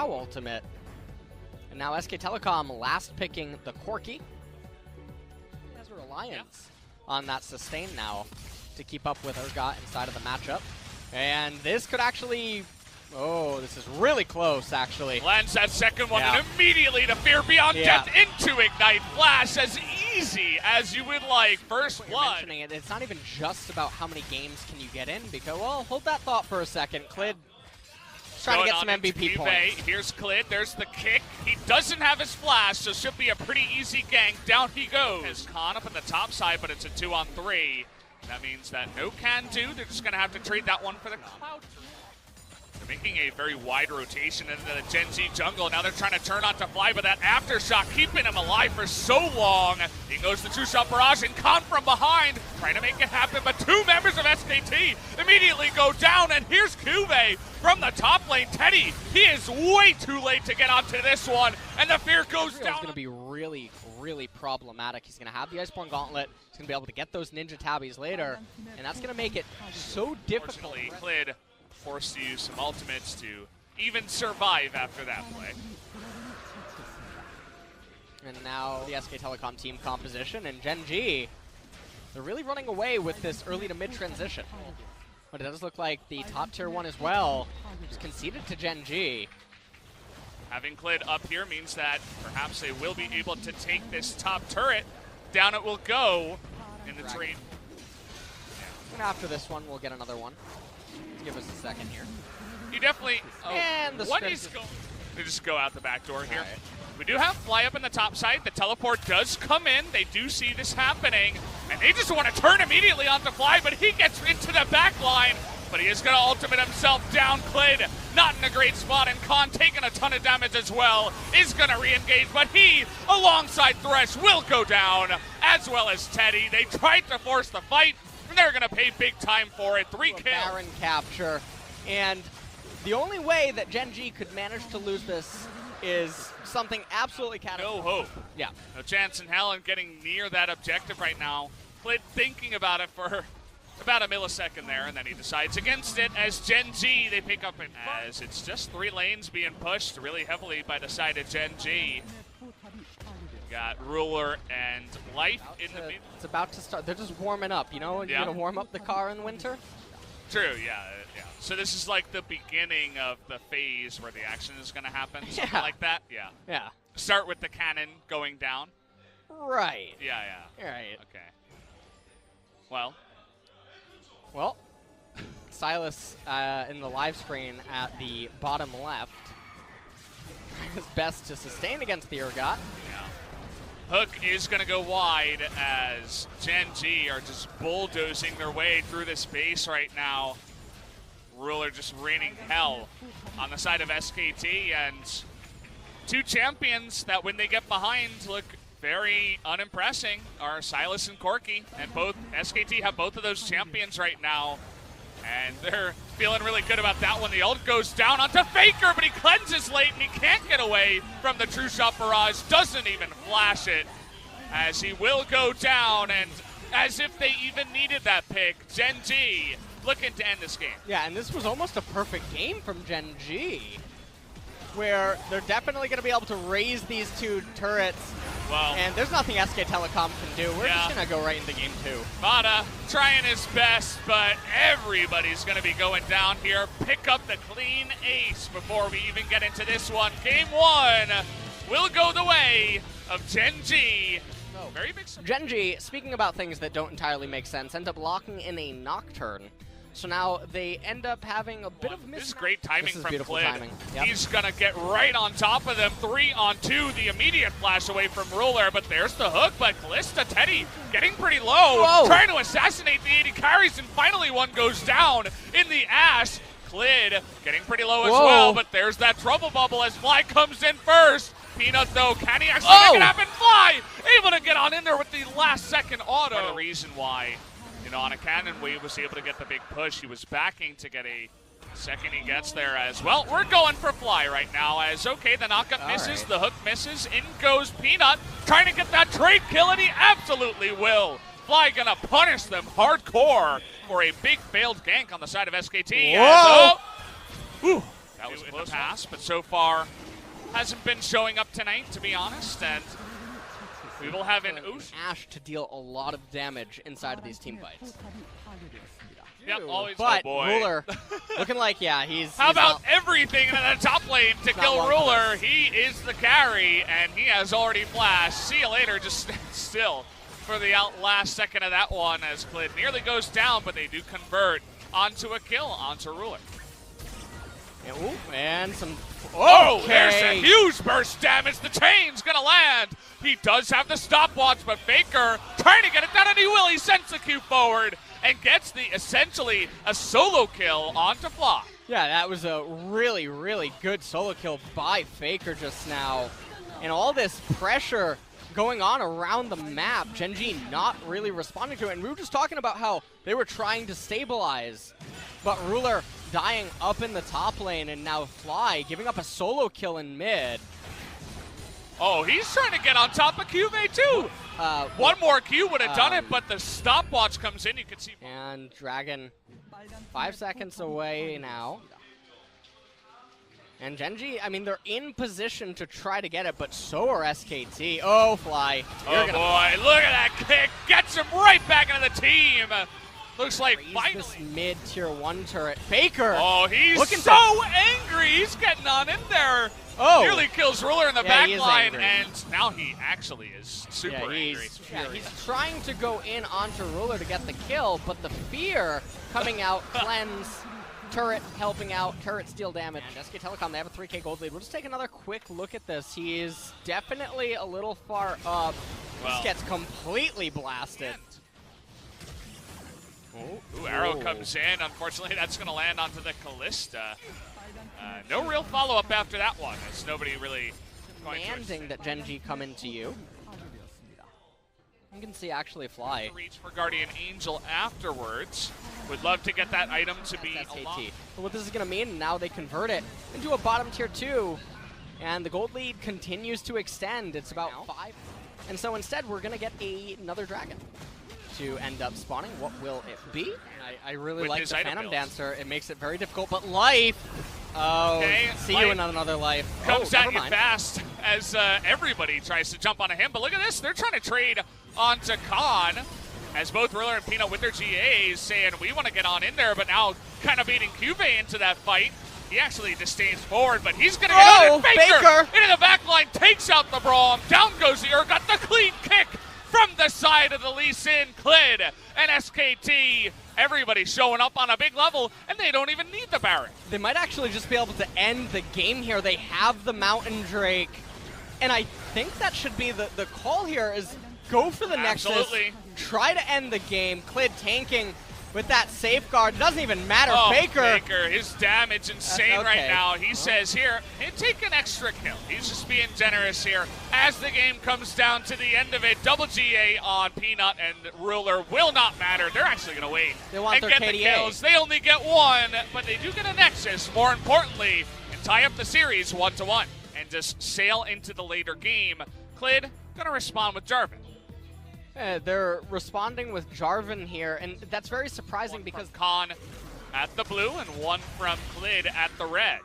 Wow ultimate. And now SK Telecom last picking the Corki. He has a reliance on that sustain now to keep up with Urgot inside of the matchup. And this could actually... Oh, this is really close, actually. Lands that second one, and immediately the Fear Beyond Death into Ignite Flash, as easy as you would like. First blood. Mentioning it, it's not even just about how many games can you get in, because, well, hold that thought for a second. Clid trying to get some MVP points. Here's Clid, there's the kick. He doesn't have his flash, so should be a pretty easy gank. Down he goes. His Khan up on the top side, but it's a 2-on-3. That means that no can do. They're just going to have to trade that one for the Cloud. They're making a very wide rotation into the Gen.G jungle. Now they're trying to turn on to Fly, but that aftershock keeping him alive for so long. He goes the two-shot barrage, and Khan from behind trying to make it happen, but two members of SKT immediately go down, and here's Cuvee from the top lane. Teddy, he is way too late to get onto this one, and the Fear goes down. It's going to be really, really problematic. He's going to have the Iceborne Gauntlet. He's going to be able to get those Ninja Tabbies later, and that's going to make it so difficult. Clid forced to use some ultimates to even survive after that play. And now the SK Telecom team composition, and Gen.G, they're really running away with this early to mid transition. But it does look like the top tier one as well is conceded to Gen.G. Having Clid up here means that perhaps they will be able to take this top turret. Down it will go in the trade. And after this one, we'll get another one. Give us a second here. You definitely... and the what is going... They just go out the back door here. Right. We do have Fly up in the top side. The teleport does come in. They do see this happening. And they just want to turn immediately onto Fly, but he gets into the back line. But he is going to ultimate himself down. Clid not in a great spot, and Khan taking a ton of damage as well. Is going to re-engage, but he, alongside Thresh, will go down, as well as Teddy. They tried to force the fight. They're going to pay big time for it. 3 kills. Baron capture. And the only way that Gen.G could manage to lose this is something absolutely catastrophic. No hope. Yeah. No chance in hell in getting near that objective right now. Clid thinking about it for about a millisecond there, and then he decides against it as Gen.G, they pick up it. As it's just 3 lanes being pushed really heavily by the side of Gen.G. Got Ruler and Life in the mid. It's about to start. They're just warming up, you know? You're going to warm up the car in winter? True, yeah. So this is like the beginning of the phase where the action is going to happen, something like that? Yeah. Yeah. Start with the cannon going down? Right. Yeah. Right. Okay. Well, Silas in the live screen at the bottom left. His best to sustain against the Urgot. Yeah. Hook is going to go wide as Gen.G are just bulldozing their way through this base right now. Ruler just raining hell on the side of SKT, and 2 champions that when they get behind look very unimpressing are Silas and Corki, and both SKT have both of those champions right now, and they're feeling really good about that one. The ult goes down onto Faker, but he cleanses late and he can't get away from the true shot barrage, doesn't even flash it, as he will go down, and as if they even needed that pick, Gen.G looking to end this game. Yeah, and this was almost a perfect game from Gen.G, where they're definitely going to be able to raise these 2 turrets. Well, and there's nothing SK Telecom can do. We're just going to go right into game 2. Vada trying his best, but everybody's going to be going down here. Pick up the clean ace before we even get into this one. Game 1 will go the way of Gen.G. Very big. Gen.G, speaking about things that don't entirely make sense, end up locking in a Nocturne. So now they end up having a bit of This is great timing from Clid. Yep. He's going to get right on top of them. 3-on-2, the immediate flash away from Ruler, but there's the hook, but Kalista, Teddy getting pretty low. Whoa. Trying to assassinate the 80 carries, and finally one goes down in the Ash. Clid getting pretty low as well, but there's that trouble bubble as Fly comes in first. Peanut, though, can he actually make it happen? Fly able to get on in there with the last second auto. The reason why, on a cannon wave was able to get the big push. He was backing to get a second. He gets there as well. We're going for Fly right now as, okay, the knockup misses, the hook misses, in goes Peanut, trying to get that trade kill, and he absolutely will. Fly gonna punish them hardcore for a big failed gank on the side of SKT. Whoa! Whew, That was in the past, but so far hasn't been showing up tonight, to be honest, and we will have an Ash to deal a lot of damage inside of these team fights. Yep, always. But oh boy. Ruler looking like, yeah, he's How about not, everything in the top lane to kill Ruler? He is the carry, and he has already flashed. See you later, just stand still for the last second of that one as Clid nearly goes down, but they do convert onto a kill onto Ruler. And some. Oh, there's a huge burst damage. The chain's going to land. He does have the stopwatch, but Faker trying to get it down, and he will. He sends the Q forward and gets the essentially a solo kill onto Fly. Yeah, that was a really, really good solo kill by Faker just now. And all this pressure going on around the map, Gen.G not really responding to it. And we were just talking about how they were trying to stabilize, but Ruler dying up in the top lane, and now Fly giving up a solo kill in mid. Oh, he's trying to get on top of Cuvée too. One more Q would have done it, but the stopwatch comes in. You can see. And Dragon 5 seconds away now. And Gen.G, I mean, they're in position to try to get it, but so are SKT. Oh, Fly. Oh, boy. Look at that kick. Gets him right back into the team. Looks like finally. This mid-tier 1 turret. Faker. Oh, he's so angry. He's getting on in there. Oh. Nearly kills Ruler in the back line, and now he actually is super angry. He's trying to go in onto Ruler to get the kill, but the fear coming out, cleanse, turret helping out, turret steal damage. And SK Telecom, they have a 3K gold lead. We'll just take another quick look at this. He is definitely a little far up. Well, this gets completely blasted. Ooh, arrow comes in. Unfortunately, that's going to land onto the Callista. No real follow-up after that one. It's nobody really demanding that Gen.G come into you. You can see actually Fly. Reach for Guardian Angel afterwards. Would love to get that item to be SKT. But what this is going to mean, now they convert it into a bottom tier 2. And the gold lead continues to extend. It's about 5. And so instead, we're going to get another dragon to end up spawning. What will it be? I really like the Phantom Dancer. It makes it very difficult, but life. Oh, okay, see you in another life. Comes at you fast as everybody tries to jump onto him. But look at this. They're trying to trade onto Khan as both Ruler and Peanut with their GAs saying, we want to get on in there, but now kind of beating Cuvée into that fight. He actually disdains forward, but he's going to get on it. Faker into the back line, takes out the Braum. Down goes the got the clean kick from the side of the Lee Sin. Clid and SKT, everybody showing up on a big level, and they don't even need the Baron. They might actually just be able to end the game here. They have the Mountain Drake, and I think that should be the call here is go for the Nexus, try to end the game. Clid tanking with that safeguard. It doesn't even matter. Faker, his damage insane right now. He says here, hey, take an extra kill. He's just being generous here. As the game comes down to the end of it, double GA on Peanut and Ruler will not matter. They're actually going to wait and get the kills. They only get one, but they do get a Nexus, more importantly, and tie up the series 1-1 and just sail into the later game. Clid going to respond with Jarvan. They're responding with Jarvan here, and that's very surprising because Khan at the blue and one from Clid at the red.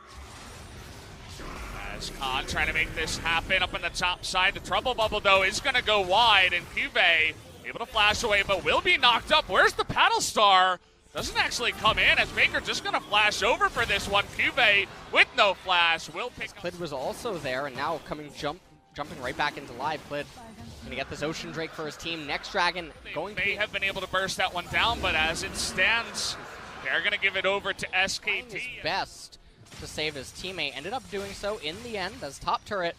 As Khan trying to make this happen up on the top side. The trouble bubble, though, is going to go wide, and Cuvée able to flash away, but will be knocked up. Where's the Paddle Star? Doesn't actually come in, as Baker just going to flash over for this one. Cuvée with no flash will pick up. Clid was also there, and now jumping right back into live. Clid going to get this Ocean Drake for his team. Next Dragon going to have been able to burst that one down, but as it stands, they're going to give it over to SKT. His best to save his teammate. Ended up doing so in the end as top turret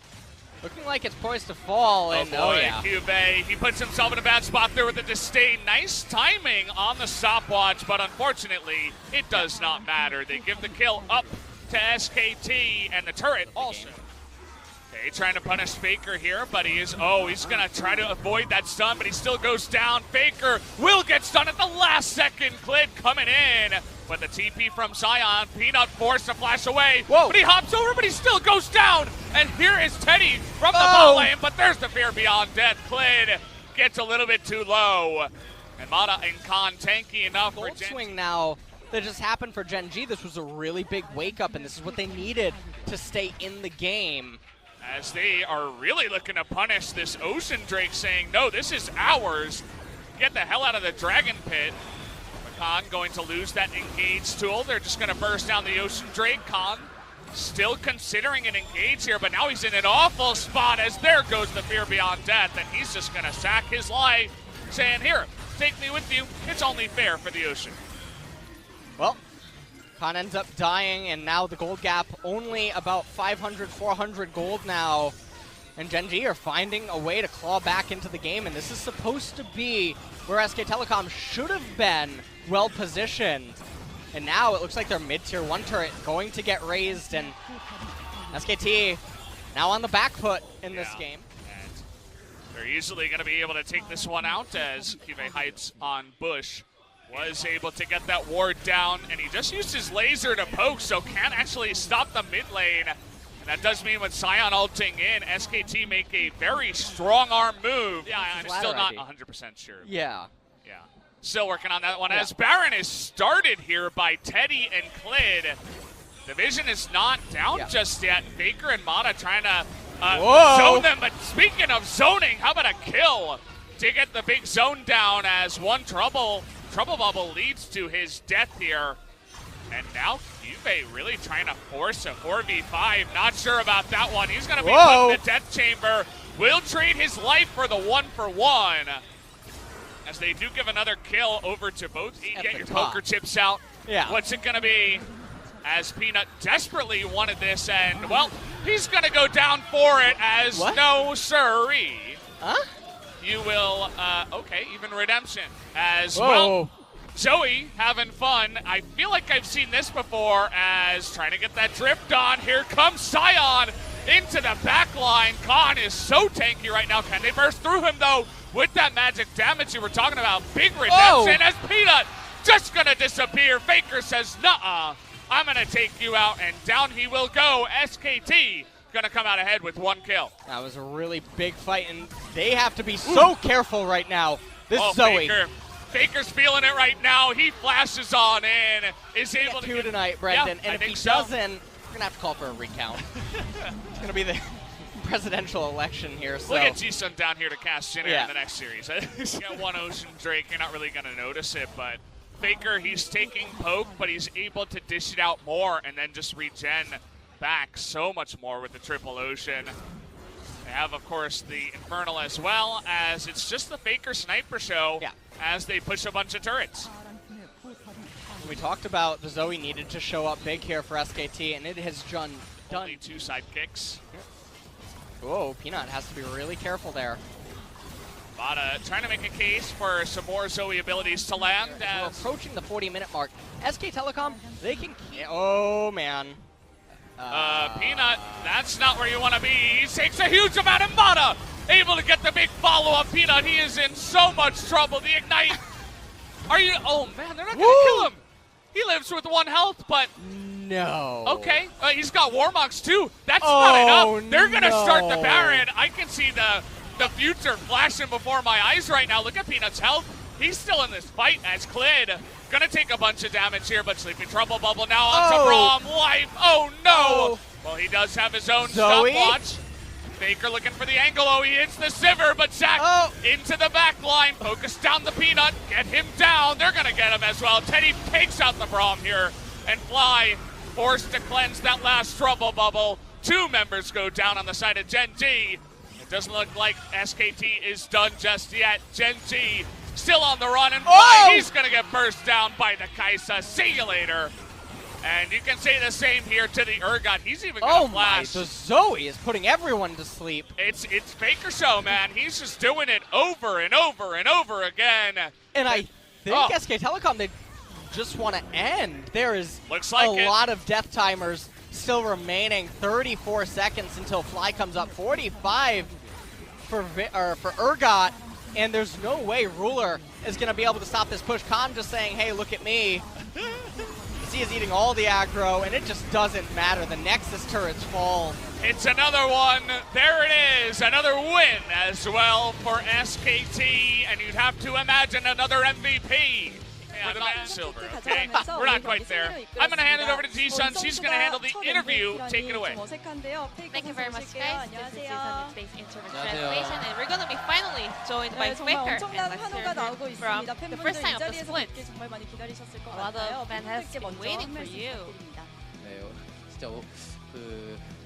looking like it's poised to fall. And Cuvée, he puts himself in a bad spot there with the disdain. Nice timing on the stopwatch, but unfortunately, it does not matter. They give the kill up to SKT, and the turret also. Okay, trying to punish Faker here, but he's going to try to avoid that stun, but he still goes down. Faker will get stunned at the last second. Clid coming in, but the TP from Sion. Peanut forced to flash away. Whoa. But he hops over, but he still goes down. And here is Teddy from the bot lane, but there's the fear beyond death. Clid gets a little bit too low. And Mata and Khan tanky enough for Gold swing now that just happened for Gen.G. This was a really big wake-up, and this is what they needed to stay in the game. As they are really looking to punish this Ocean Drake, saying, no, this is ours. Get the hell out of the Dragon Pit. Khan going to lose that engage tool. They're just going to burst down the Ocean Drake. Khan still considering an engage here, but now he's in an awful spot as there goes the Fear Beyond Death, and he's just going to sack his life, saying, here, take me with you. It's only fair for the Ocean. Well, Khan ends up dying, and now the gold gap only about 500, 400 gold now. And Gen.G are finding a way to claw back into the game, and this is supposed to be where SK Telecom should have been well positioned. And now it looks like their mid-tier 1 turret going to get raised, and SKT now on the back foot in this game. And they're easily going to be able to take this one out as Kive hides on Bush. Was able to get that ward down, and he just used his laser to poke, so can't actually stop the mid lane. And that does mean with Sion ulting in, SKT make a very strong arm move. Yeah, I'm still not 100% sure. Yeah. Yeah. Still working on that one. As Baron is started here by Teddy and Klid. The vision is not down just yet. Faker and Mata trying to zone them. But speaking of zoning, how about a kill to get the big zone down as one Trouble Bubble leads to his death here. And now Kive really trying to force a 4v5. Not sure about that one. He's going to be put in the death chamber. Will trade his life for the 1-for-1. As they do give another kill over to both. Get your poker chips out. Yeah. What's it going to be? As Peanut desperately wanted this, and, well, he's going to go down for it as no siree. Huh? You will, okay, even redemption. As, well, Zoe having fun. I feel like I've seen this before as trying to get that drift on. Here comes Sion into the back line. Khan is so tanky right now. Can they burst through him, though, with that magic damage you were talking about? Big redemption as Peanut just going to disappear. Faker says, nuh-uh, I'm going to take you out, and down he will go. SKT going to come out ahead with 1 kill. That was a really big fight, and they have to be so careful right now. This Zoe. Faker's feeling it right now. He flashes on in, is able to get tonight, Brendan. Yeah, and if he doesn't, we're going to have to call for a recount. It's going to be the presidential election here. So. We'll get G-Sun down here to cast Jinner in the next series. He's got 1 Ocean Drake. You're not really going to notice it, but Faker, he's taking poke, but he's able to dish it out more and then just regen back so much more with the triple Ocean. They have, of course, the Infernal as well, as it's just the Faker sniper show as they push a bunch of turrets. We talked about the Zoe needed to show up big here for SKT, and it has done. Only 2 sidekicks. Whoa, Peanut has to be really careful there. Mata trying to make a case for some more Zoe abilities to land. We're approaching the 40-minute mark. SK Telecom, they can keep... Oh, man. Peanut, that's not where you want to be. He takes a huge amount of Mata. Able to get the big follow-up. Peanut, he is in so much trouble. The Ignite. Are you... Oh, man, they're not going to kill him. He lives with 1 health, but... No. Okay, he's got Warmox too. That's not enough. They're going to start the Baron. I can see the future flashing before my eyes right now. Look at Peanut's health. He's still in this fight as Klid. Going to take a bunch of damage here, but Sleeping Trouble Bubble now onto Braum. Life. Oh, no. Well, he does have his own stopwatch. Faker looking for the angle. Oh, he hits the Sivir, but Zach into the back line. Focus down the Peanut. Get him down. They're going to get him as well. Teddy takes out the Braum here, and Fly forced to cleanse that last Trouble Bubble. 2 members go down on the side of Gen.G. It doesn't look like SKT is done just yet. Gen.G still on the run, and he's going to get burst down by the Kaisa. See you later. And you can say the same here to the Urgot. He's even going to flash. The Zoe is putting everyone to sleep. It's Faker show, man. He's just doing it over and over and over again. And I think SK Telecom, they just want to end. There is a lot of death timers still remaining. 34 seconds until Fly comes up. 45 for Urgot. And there's no way Ruler is going to be able to stop this push. Khan just saying, hey, look at me. He is eating all the aggro, and it just doesn't matter. The Nexus turrets fall. It's another one. There it is. Another win as well for SKT. And you'd have to imagine another MVP for the men in silver, okay? We're not quite there. I'm going to hand it over to G-Sun. She's going to handle the interview. Take it away. Thank you very much, guys. This is G-Sun with Space Internet Translation, and we're going to be finally joined by Faker. And let's hear from the first time of the split. A lot of fans have been waiting for you. 네, 진짜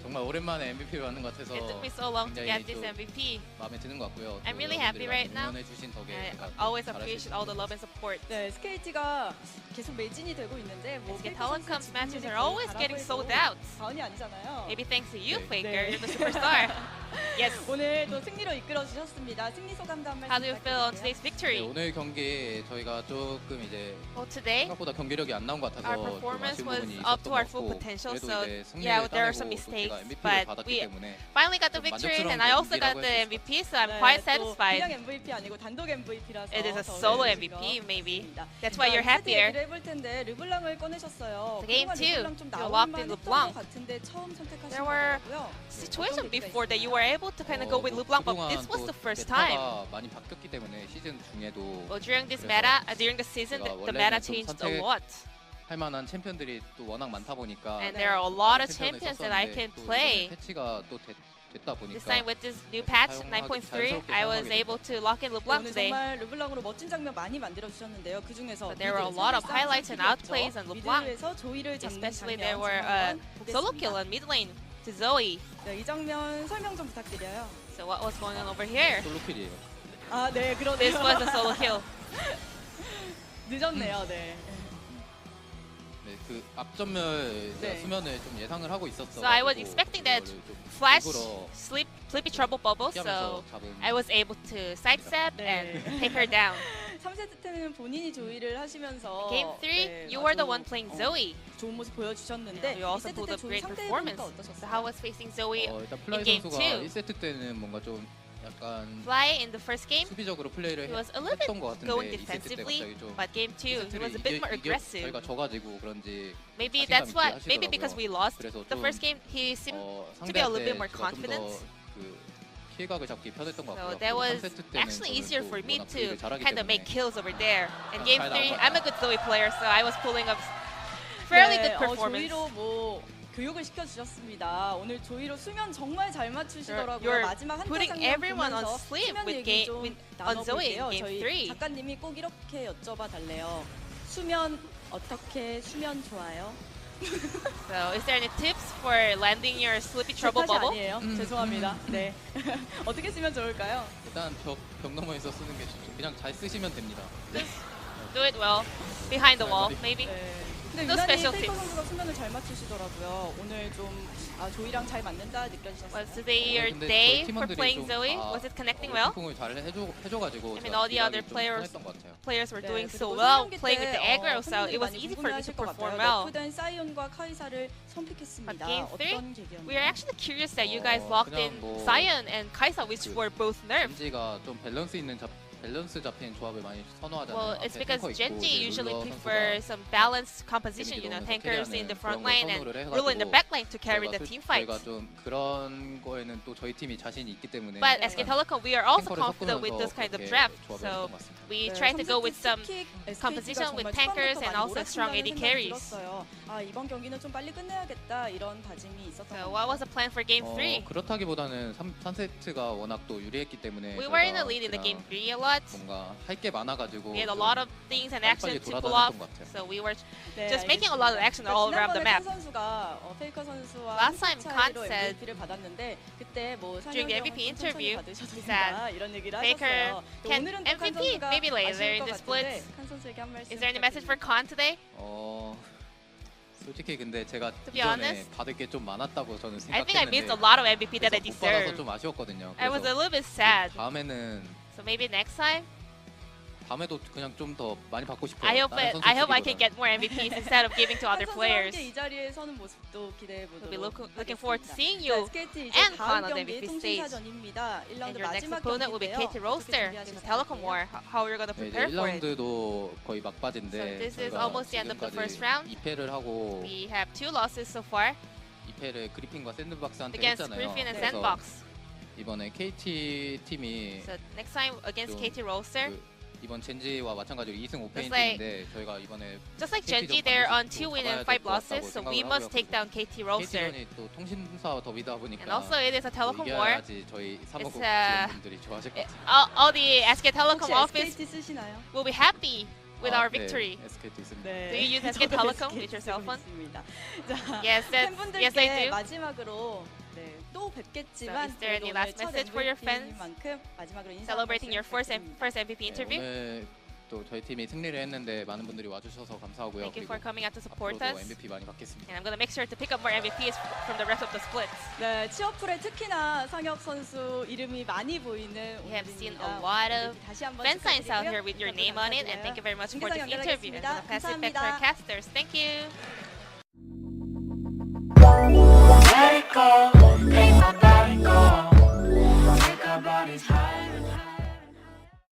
정말 오랜만에 MVP를 하는 것 같아서 It took me so long to get this MVP. 마음에 드는 것 같고요. I'm really happy right now. 응원해주신 덕에 I always appreciate all the love and support. 네, SKT가 계속 매진이 되고 있는데 뭐 SK Telecom's matches are always getting sold out. 다운이 아니잖아요. Maybe thanks to you, 네. Faker. You're the superstar. Yes. 오늘 또 승리로 이끌어 주셨습니다. 승리 소감도 한 말씀 How do you feel on 부탁드릴게요. today's 네, victory? 오늘 경기 저희가 조금 이제 Well, today 생각보다 경기력이 안 나온 것 같아서 our 좀 performance 아쉬운 was 부분이 up 있었던 to our 것 full 같고 potential. 그래도 So 이제 yeah, 승리를 there are some 따내고 또 mistakes, 제가 MVP를 but 받았기 we 때문에 finally got the 좀 victory, 만족스러운 and I also got 경기라고 the 했을 것 MVP, so I'm 네, quite 또 satisfied. 그냥 MVP 아니고 단독 MVP라서 It is a solo MVP, maybe. That's why you're 얘기를 happier. 해볼 텐데 르블랑을 꺼내셨어요. The game 그동안 two, 르블랑 좀 you 나올만 locked in 했던 LeBlanc. 것 같은데 처음 선택하신 There were 거고요. Situation before that you were able to kind of go with LeBlanc, but this was the first time. 메타가 많이 바뀌었기 때문에 시즌 중에도 Well, during this 그래서 meta, during the season, 제가 the 원래는 meta 좀 changed a 선택- lot. 할 만한 챔피언들이 또 워낙 많다 보니까 And there are a lot of 챔피언을 champions that I can 썼었는데 또 play. 이번에 패치가 또 됐다 보니까 This time with this new patch, 사용하기 9.3, 자연스럽게 I was 사용하게 able to lock in LeBlanc 오늘 today. 정말 르블랑으로 멋진 장면 많이 만들어 주셨는데요. 그 중에서 But there were a lot of highlights and outplays on LeBlanc. 미드에서 조이를 잡는 Especially 장면 there were 한번 solo 보겠습니다. kill on mid lane to Zoe. 네, 이 장면 설명 좀 부탁드려요. So what was going on over here? 솔로킬이에요. 아, 네, 그러네요. This was a solo kill. 늦었네요, 네. 네, 그 앞전멸 네. 수면을 좀 예상을 하고 있었어. So I was expecting that Flash Sleepy Trouble bubble, so I was able to sidestep and take her down. 3세트 때는 본인이 조이를 하시면서 Game 3, 네, you were the 아주, one playing Zoe. 좋은 모습 보여주셨는데 You also 2세트 pulled 때 up 조이 great 상대 performance. 해보니까 어떠셨어요? So how was facing Zoe 일단 in 플라이 game 선수가 2? 1세트 때는 뭔가 좀 약간 Fly in the first game, 수비적으로 플레이를 he was a little 했던 것 bit going 같은데 2세트 때 defensively, 갑자기 좀 but game 2, he was a bit more aggressive. 저희가 져가지고 그런지 Maybe 자신감 that's 있게 why, 하시더라고요. maybe because we lost 그래서 the 좀, first game, he seemed to be a little bit more confident. 그 피해각을 잡기 편했던 것 So 같고요. that was 3세트 때는 actually easier 저는 또 for me 워낙 to 플레이를 잘하기 kind of 때문에 make kills over there. In game 잘 3, 나온 것 I'm a good Zoe player, so I was pulling up fairly good performance. 조이로 뭐 교육을 시켜주셨습니다. 오늘 조이로 수면 정말 잘 맞추시더라고요. You're 마지막 한타 putting 장면 everyone on 보면서 sleep 수면 with 얘기 좀 on Zoe in 나눠볼게요. game 저희 3. 작가님이 꼭 이렇게 여쭤봐 달래요. 수면 어떻게 수면 좋아요? So is there any tips for landing your sleepy 제 trouble 탓이 bubble? 아니에요. 죄송합니다. 네. 어떻게 쓰면 좋을까요? 일단 벽 너머에서 쓰는 게 좋죠. 그냥 잘 쓰시면 됩니다. Do it well. Behind the wall, maybe. 네. 근데 No 유난히 special 페이커 tips. 선수가 수면을 잘 맞추시더라고요. 오늘 좀 조이랑 잘 맞는다 느껴지셨어요? Was today your 근데 day 저희 for 팀원들이 playing 좀 Zoe? 다 Was it connecting well? 팀풍을 잘 해줘가지고 I mean, all the other players players 것 같아요. Players were 네, doing 그리고 so well, 성경기 playing with the 때, aggro, so 팬분들이 it was 많이 easy for me to 궁금해하실 것 perform 같아요. well. 너프된 사이온과 카이사를 선픽했습니다. But game three, 어떤 계기였나요? We are actually curious that you guys locked 그냥 in 뭐 Sion and Kaisa, which 그 were both nerfed. 젠지가 좀 밸런스 잡힌 조합을 많이 선호하잖아요. Well, it's 앞에 because 탱커 있고 Gen.G 이제 usually 룰러 prefer 선수가 some balanced composition, you know, 재밌게 tankers in the 캐리하는 front 그런 걸 lane and 선호를 Rule in the 해가지고 back lane to carry the team fight. 저희가 좀 그런 거에는 또 저희 팀이 자신이 있기 때문에 But SK Telecom, we are also 탱커를 confident with this 섞으면서 kind of 그렇게 draft. 조합을 So 했던 것 같습니다. we 네, tried to go with 3세트 some 스킵, SKT 가 composition with 정말 tankers 초반부터 and 많이 also strong 몰아친다는 AD 생각이 carries. 들었어요. 이번 경기는 좀 빨리 끝내야겠다 이런 다짐이 있었던 So 것 what was 같아요. the plan for game 3? 그렇다기보다는 3세트가 워낙 또 유리했기 때문에 We were in the 저희가 lead in the game 그냥 3 a lot. 뭔가 할 게 많아가지고 We had a 좀 lot of things and action 빨리빨리 to pull off. 돌아다녔던 것 같아요. So we were 네, just making a lot of action all around the 지난번에 map. 칸 선수가 페이커 선수와 Last time 차이로 Khan said MVP를 받았는데 그때 뭐 during the MVP interview, 받으셔도 he 된다 이런 얘기를 Faker 하셨어요. can 오늘은 또칸 MVP 선수가 maybe later 아쉬울 in 것 the 같은데 splits. 칸 선수에게 한 말씀 Is there any message for Khan today? 솔직히 근데 제가 be 이전에 honest, 받을 게 좀 많았다고 저는 I think I 생각했는데 missed a lot of MVP that I 그래서 못 받아서 deserve. 좀 아쉬웠거든요. I was a 그래서 little bit sad. 다음에는 So maybe next time, 다음에도 그냥 좀 더 많이 받고 싶어요. I hope 다른 I can 선수 get more MVPs instead of giving to other 칸 선수와 players. 함께 이 자리에 서는 모습도 기대해 We'll be 보도록 looking forward to 하겠습니다. seeing 자, you. SKT 이제 and 다음 Khan on the 경기 MVP stage. 통신사전입니다. 1라운드 And your next 마지막 opponent will be 경기인데요. KT Roaster in the Telecom War. How are you going to 네, 이제 prepare for it? 1라운드도 거의 막바지인데 So this is 저희가 almost the end of the first round. 2패를 하고 We have 2 losses so far 2패를 그리핀과 샌드박스한테 against 했잖아요. Griffin and 그래서 Sandbox. 이번에 KT 팀이 So next time against 좀 KT Roaster, 그 이번 젠지와 마찬가지로 2승 5패인데 저희가 이번에 Just like Gen.G, they're on 2 wins and 5 losses, so we must take down KT Roaster. KT전이 또 통신사 더비다 보니까 And also it is a telecom war. 이겨야지 저희 사무국 It's, 분들이 좋아하실 것 같아요. All the SK Telecom 혹시 office SKT 쓰시나요? will be happy with our victory. 네, SKT 있습니다. 네. Do you use SK 저도 Telecom SKT with your cell phone? 있습니다. 자, Yes, yes, I 팬분들께 do. 마지막으로 또 So 뵙겠지만 is there any 그래도 last 오늘 첫 message for your fans? MVP인 만큼 마지막으로 인사 Celebrating your first 부탁드립니다. MVP interview. 오늘 또 저희 팀이 승리를 했는데 많은 분들이 와주셔서 감사하고요. Thank you for 그리고 coming out to support 앞으로도 us. MVP 많이 받겠습니다. And I'm gonna make sure to pick up more MVPs from the rest of the splits. 네, 취업풀에 특히나 상혁 선수 이름이 많이 보이는 We have seen a 오늘입니다. lot of 다시 한번 fan signs out 축하드리고요. here with your name on it, and thank you very much for this 중계상 interview. And I'm gonna pass it back to our 연결하겠습니다. casters. Thank you. Let it go.